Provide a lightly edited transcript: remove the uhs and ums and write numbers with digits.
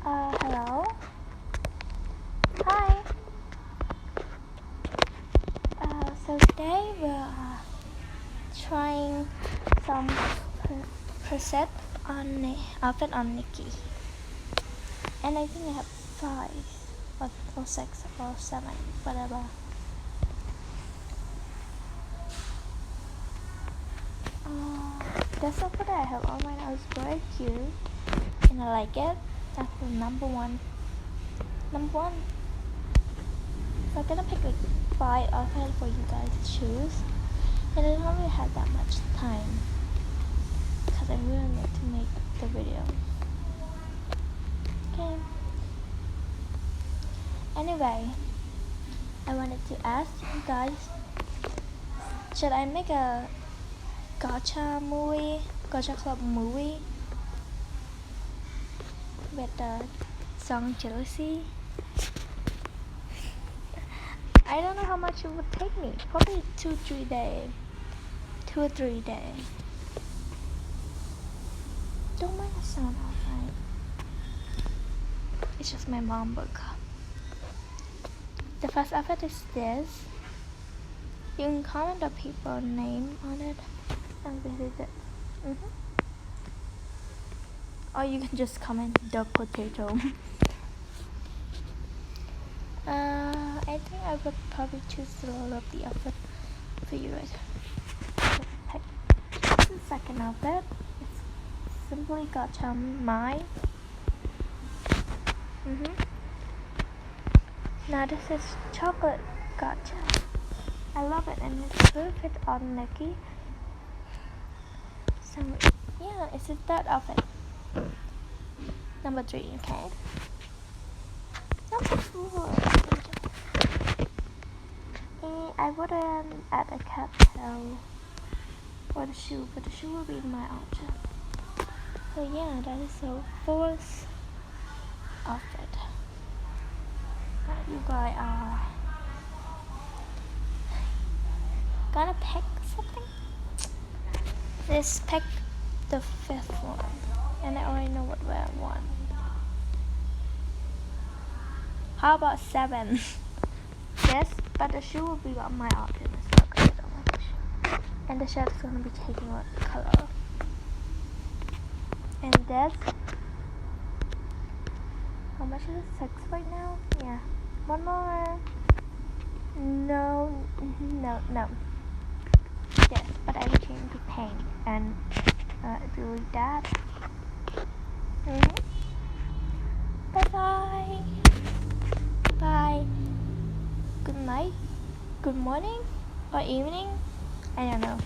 Hello. Hi. So today we're trying some preset on the outfit on Nikki, and I think I have 5 or 6 or 7, whatever. This outfit I have on right now is very cute, and I like it. That's the number one. So I'm gonna pick like 5 outfits for you guys to choose, and I don't really have that much time because I really need to make the video. Okay. Anyway, I wanted to ask you guys, should I make a gacha club movie with the song Jealousy? I don't know how much it would take me. Probably 2 or 3 days. Don't mind the sound outside. It's just my mom book. The first outfit is this. You can comment the people's name on it and visit it. Or you can just comment the potato. I think I would probably choose the look of the outfit for you guys. This is the second outfit. It's simply gacha mine. Now this is chocolate gacha. I love it, and it's really fit on Nikki. So yeah, it's a third outfit. Number 3, okay. Number 4. I wouldn't add a cat tail or the shoe, but the shoe will be in my outfit. So yeah, that is the 4th outfit. You guys are gonna pick something? Let's pick the 5th one, and I already know what I want. How about 7? Yes, but the shoe will be on my outfit as well because I don't like the shoe. And the shirt is gonna be taking what color? And this, how much is it? 6 right now? Yeah. One more. No. Yes, but I will change to pink, and if you read that. Bye. Bye. Good night. Good morning or evening. I don't know.